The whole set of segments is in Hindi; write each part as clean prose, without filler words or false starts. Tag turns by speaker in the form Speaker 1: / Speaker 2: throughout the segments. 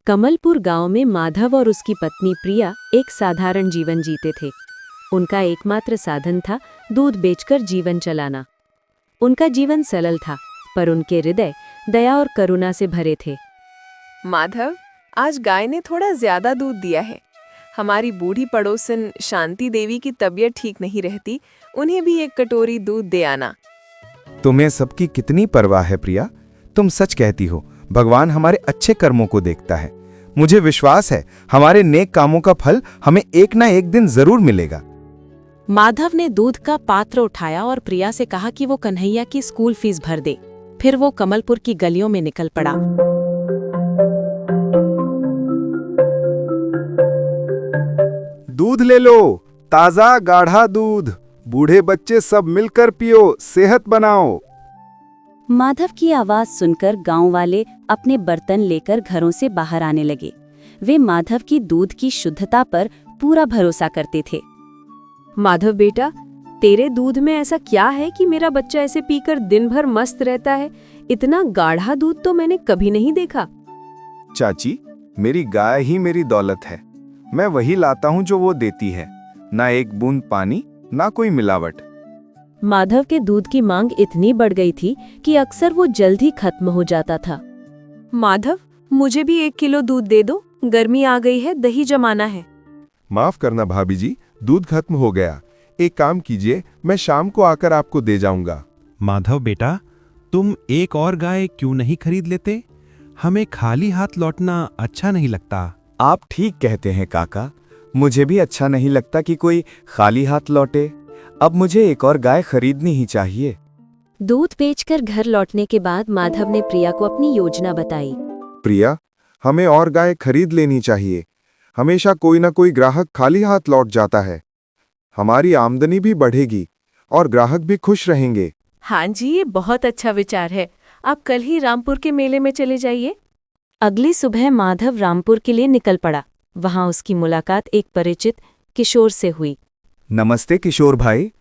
Speaker 1: कमलपुर गांव में माधव और उसकी पत्नी प्रिया एक साधारण जीवन जीते थे। उनका एकमात्र साधन था दूध बेचकर जीवन चलाना। उनका जीवन सरल था, पर उनके हृदय दया और करुणा से भरे थे।
Speaker 2: माधव, आज गाय ने थोड़ा ज्यादा दूध दिया है। हमारी बूढ़ी पड़ोसन शांति देवी की तबीयत ठीक नहीं रहती, उन्हें भी एक कटोरी दूध दे आना।
Speaker 3: तुम्हें सबकी कितनी परवाह है प्रिया। तुम सच कहती हो, भगवान हमारे अच्छे कर्मों को देखता है। मुझे विश्वास है हमारे नेक कामों का फल हमें एक ना एक दिन जरूर मिलेगा।
Speaker 1: माधव ने दूध का पात्र उठाया और प्रिया से कहा कि वो कन्हैया की स्कूल फीस भर दे। फिर वो कमलपुर की गलियों में निकल पड़ा।
Speaker 3: दूध ले लो, ताजा गाढ़ा दूध। बूढ़े बच्चे सब मिलकर पियो, सेहत बनाओ।
Speaker 1: माधव की आवाज सुनकर गांव वाले अपने बर्तन लेकर घरों से बाहर आने लगे। वे माधव की दूध की शुद्धता पर पूरा भरोसा करते थे। माधव बेटा, तेरे दूध में ऐसा क्या है कि मेरा बच्चा ऐसे पीकर दिन भर मस्त रहता है? इतना गाढ़ा दूध तो मैंने कभी नहीं देखा।
Speaker 3: चाची, मेरी गाय ही मेरी दौलत है। मैं वही लाता हूँ जो वो देती है, ना एक बूंद पानी, ना कोई मिलावट।
Speaker 1: माधव के दूध की मांग इतनी बढ़ गई थी कि अक्सर वो जल्द ही खत्म हो जाता था। माधव, मुझे भी 1 किलो दूध दे दो। गर्मी आ गई है, दही जमाना है।
Speaker 4: माफ करना भाभी जी, दूध खत्म हो गया। एक काम कीजिए, मैं शाम को आकर आपको दे जाऊंगा।
Speaker 5: माधव बेटा, तुम एक और गाय क्यों नहीं खरीद लेते? हमें खाली हाथ लौटना अच्छा नहीं लगता।
Speaker 3: आप ठीक कहते हैं काका, मुझे भी अच्छा नहीं लगता कि कोई खाली हाथ लौटे। अब मुझे एक और गाय खरीदनी ही चाहिए।
Speaker 1: दूध बेचकर घर लौटने के बाद माधव ने प्रिया को अपनी योजना बताई।
Speaker 4: प्रिया, हमें और गाय खरीद लेनी चाहिए। हमेशा कोई ना कोई ग्राहक खाली हाथ लौट जाता है। हमारी आमदनी भी बढ़ेगी और ग्राहक भी खुश रहेंगे।
Speaker 1: हाँ जी, ये बहुत अच्छा विचार है। आप कल ही रामपुर के मेले में चले जाइए। अगली सुबह माधव रामपुर के लिए निकल पड़ा। वहां उसकी मुलाकात एक परिचित किशोर से हुई।
Speaker 3: नमस्ते किशोर भाई,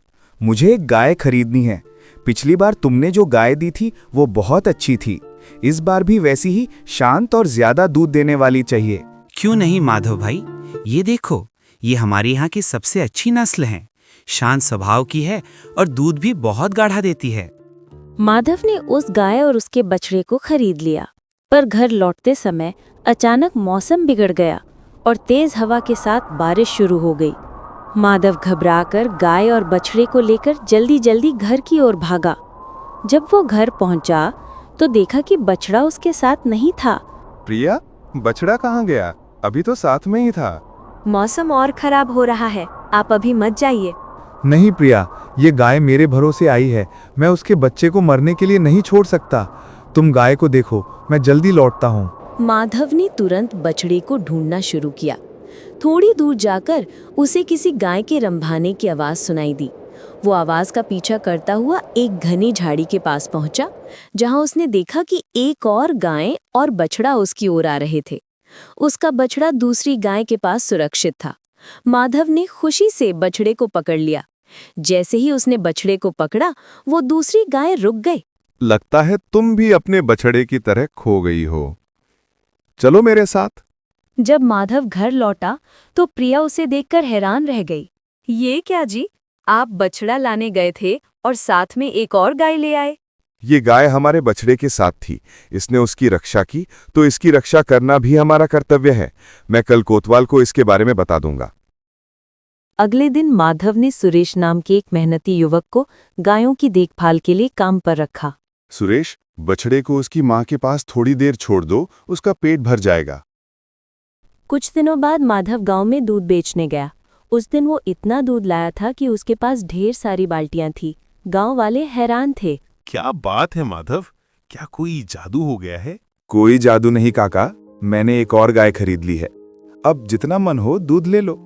Speaker 3: मुझे एक गाय खरीदनी है। पिछली बार तुमने जो गाय दी थी वो बहुत अच्छी थी। इस बार भी वैसी ही शांत और ज्यादा दूध देने वाली चाहिए।
Speaker 6: क्यों नहीं माधव भाई, ये देखो, ये हमारे यहाँ की सबसे अच्छी नस्ल है। शांत स्वभाव की है और दूध भी बहुत गाढ़ा देती है।
Speaker 1: माधव ने उस गाय और उसके बछड़े को खरीद लिया, पर घर लौटते समय अचानक मौसम बिगड़ गया और तेज हवा के साथ बारिश शुरू हो गई। माधव घबराकर गाय और बछड़े को लेकर जल्दी जल्दी घर की ओर भागा। जब वो घर पहुंचा तो देखा कि बछड़ा उसके साथ नहीं था।
Speaker 4: प्रिया, बछड़ा कहाँ गया? अभी तो साथ में ही था।
Speaker 1: मौसम और खराब हो रहा है, आप अभी मत जाइए।
Speaker 7: नहीं प्रिया, ये गाय मेरे भरोसे आई है। मैं उसके बच्चे को मरने के लिए नहीं छोड़ सकता। तुम गाय को देखो, मैं जल्दी लौटता हूँ।
Speaker 1: माधव ने तुरंत बछड़े को ढूंढना शुरू किया। थोड़ी दूर जाकर उसे किसी गाय के रंभाने की आवाज सुनाई दी। वो आवाज का पीछा करता हुआ एक घनी झाड़ी के पास पहुंचा, जहां उसने देखा कि एक और गाय और बछड़ा उसकी ओर आ रहे थे। उसका बछड़ा दूसरी गाय के पास सुरक्षित था। माधव ने खुशी से बछड़े को पकड़ लिया। जैसे ही उसने बछड़े को पकड़ा, वो दूसरी गाय रुक गई।
Speaker 4: लगता है तुम भी अपने बछड़े की तरह खो गई हो। चलो मेरे साथ।
Speaker 1: जब माधव घर लौटा तो प्रिया उसे देखकर हैरान रह गई। ये क्या जी, आप बछड़ा लाने गए थे और साथ में एक और गाय ले आए?
Speaker 4: ये गाय हमारे बछड़े के साथ थी। इसने उसकी रक्षा की, तो इसकी रक्षा करना भी हमारा कर्तव्य है। मैं कल कोतवाल को इसके बारे में बता दूंगा।
Speaker 1: अगले दिन माधव ने सुरेश नाम के एक मेहनती युवक को गायों की देखभाल के लिए काम पर रखा।
Speaker 4: सुरेश, बछड़े को उसकी माँ के पास थोड़ी देर छोड़ दो, उसका पेट भर जाएगा।
Speaker 1: कुछ दिनों बाद माधव गांव में दूध बेचने गया। उस दिन वो इतना दूध लाया था कि उसके पास ढेर सारी बाल्टियां थी। गांव वाले हैरान थे।
Speaker 5: क्या बात है माधव, क्या कोई जादू हो गया है?
Speaker 3: कोई जादू नहीं काका, मैंने एक और गाय खरीद ली है। अब जितना मन हो दूध ले लो।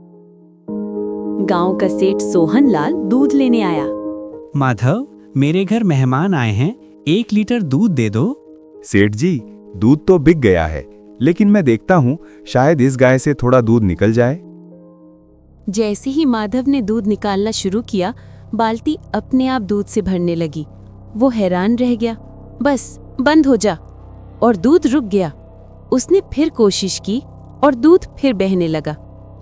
Speaker 1: गांव का सेठ सोहन लाल दूध लेने आया।
Speaker 6: माधव, मेरे घर मेहमान आए हैं, 1 लीटर दूध दे दो।
Speaker 3: सेठ जी, दूध तो बिक गया है, लेकिन मैं देखता हूँ शायद इस गाय से थोड़ा दूध निकल जाए।
Speaker 1: जैसे ही माधव ने दूध निकालना शुरू किया, बाल्टी अपने आप दूध से भरने लगी। वो हैरान रह गया। बस बंद हो जा, और दूध रुक गया।
Speaker 8: उसने फिर कोशिश की और दूध फिर बहने लगा।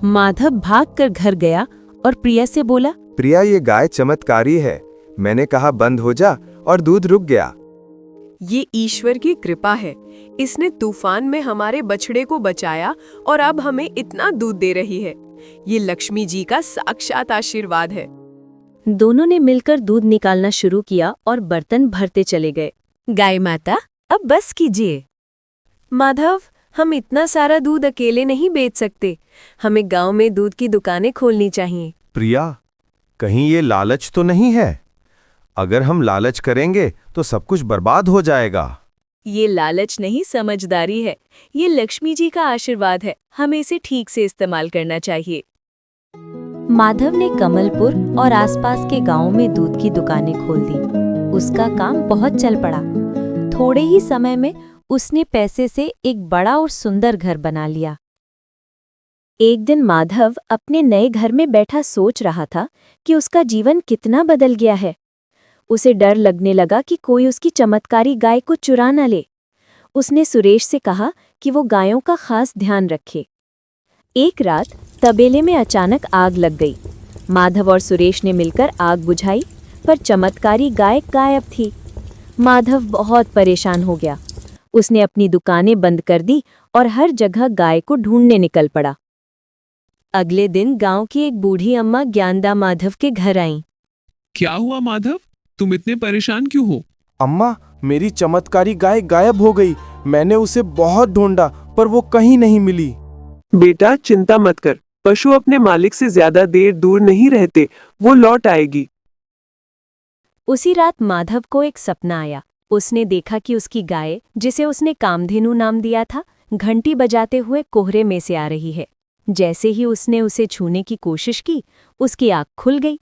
Speaker 8: माधव भागकर घर गया और प्रिया से बोला,
Speaker 3: प्रिया, ये गाय चमत्कारी है। मैंने कहा बंद हो जा और दूध रुक गया।
Speaker 2: ये ईश्वर की कृपा है। इसने तूफान में हमारे बछड़े को बचाया और अब हमें इतना दूध दे रही है। ये लक्ष्मी जी का साक्षात आशीर्वाद है।
Speaker 1: दोनों ने मिलकर दूध निकालना शुरू किया और बर्तन भरते चले गए।
Speaker 2: गाय माता, अब बस कीजिए। माधव, हम इतना सारा दूध अकेले नहीं बेच सकते। हमें गांव में दूध की दुकानें खोलनी चाहिए।
Speaker 3: प्रिया, कहीं ये लालच तो नहीं है? अगर हम लालच करेंगे तो सब कुछ बर्बाद हो जाएगा।
Speaker 1: ये लालच नहीं, समझदारी है। ये लक्ष्मी जी का आशीर्वाद है। हमें इसे ठीक से इस्तेमाल करना चाहिए। माधव ने कमलपुर और आसपास के गांवों में दूध की दुकानें खोल दी। उसका काम बहुत चल पड़ा। थोड़े ही समय में उसने पैसे से एक बड़ा और सुंदर घर बना लिया। एक दिन माधव अपने नए घर में बैठा सोच रहा था कि उसका जीवन कितना बदल गया है। उसे डर लगने लगा कि कोई उसकी चमत्कारी गाय को चुरा न ले। उसने सुरेश से कहा कि वो गायों का खास ध्यान रखे। एक रात तबेले में अचानक आग लग गई। माधव और सुरेश ने मिलकर आग बुझाई, पर चमत्कारी गाय गायब थी। माधव बहुत परेशान हो गया। उसने अपनी दुकानें बंद कर दी और हर जगह गाय को ढूंढने निकल पड़ा। अगले दिन गांव की एक बूढ़ी अम्मा ज्ञानदा माधव के घर आईं।
Speaker 9: क्या हुआ माधव, तुम इतने परेशान क्यों हो?
Speaker 10: अम्मा, मेरी चमत्कारी गाय गायब हो गई। मैंने उसे बहुत ढूंढा पर वो कहीं नहीं मिली।
Speaker 9: बेटा, चिंता मत कर। पशु अपने मालिक से ज्यादा देर दूर नहीं रहते, वो लौट आएगी।
Speaker 1: उसी रात माधव को एक सपना आया। उसने देखा कि उसकी गाय, जिसे उसने कामधेनु नाम दिया था, घंटी बजाते हुए कोहरे में से आ रही है। जैसे ही उसने उसे छूने की कोशिश की, उसकी आँख खुल गई।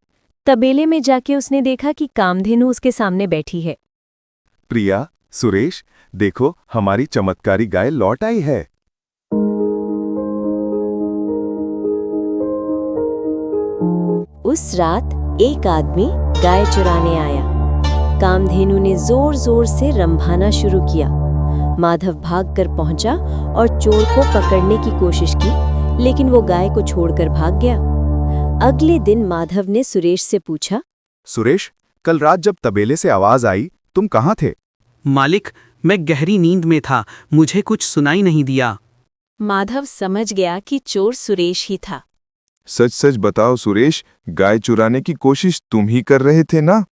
Speaker 1: तबेले में जाके उसने देखा कि कामधेनु उसके सामने बैठी है।
Speaker 4: प्रिया, सुरेश, देखो हमारी चमत्कारी गाय लौट आई है।
Speaker 1: उस रात एक आदमी गाय चुराने आया। कामधेनु ने जोर जोर से रंभाना शुरू किया। माधव भागकर पहुंचा और चोर को पकड़ने की कोशिश की, लेकिन वो गाय को छोड़कर भाग गया। अगले दिन माधव ने सुरेश से पूछा,
Speaker 4: सुरेश, कल रात जब तबेले से आवाज आई, तुम कहाँ थे?
Speaker 6: मालिक, मैं गहरी नींद में था, मुझे कुछ सुनाई नहीं दिया।
Speaker 8: माधव समझ गया कि चोर सुरेश ही था।
Speaker 4: सच सच बताओ सुरेश, गाय चुराने की कोशिश तुम ही कर रहे थे ना?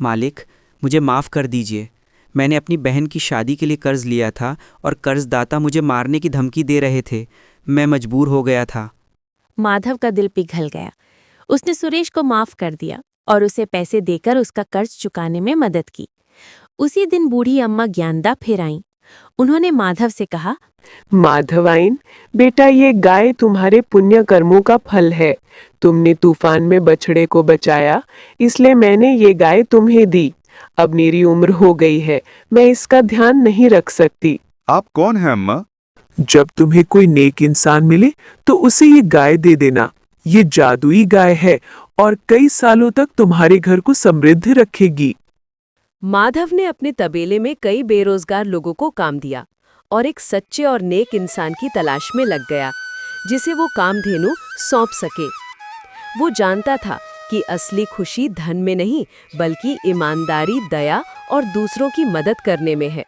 Speaker 11: मालिक, मुझे माफ़ कर दीजिए। मैंने अपनी बहन की शादी के लिए कर्ज लिया था और कर्जदाता मुझे मारने की धमकी दे रहे थे। मैं मजबूर हो गया था।
Speaker 8: माधव का दिल पिघल गया। उसने सुरेश को माफ कर दिया और उसे पैसे देकर उसका कर्ज चुकाने में मदद की। उसी दिन बूढ़ी अम्मा ज्ञानदा फिर आईं। उन्होंने माधव से कहा,
Speaker 9: माधवाइन, बेटा, ये गाय तुम्हारे पुण्य कर्मों का फल है। तुमने तूफान में बछड़े को बचाया, इसलिए मैंने ये गाय तुम्हें दी। अब मेरी उम्र हो गई है, मैं इसका ध्यान नहीं रख सकती।
Speaker 4: आप कौन हैं अम्मा?
Speaker 9: जब तुम्हें कोई नेक इंसान मिले तो उसे ये गाय दे देना। ये जादुई गाय है और कई सालों तक तुम्हारे घर को समृद्ध रखेगी।
Speaker 2: माधव ने अपने तबेले में कई बेरोजगार लोगों को काम दिया और एक सच्चे और नेक इंसान की तलाश में लग गया, जिसे वो कामधेनु सौंप सके। वो जानता था कि असली खुशी धन में नहीं, बल्कि ईमानदारी, दया और दूसरों की मदद करने में है।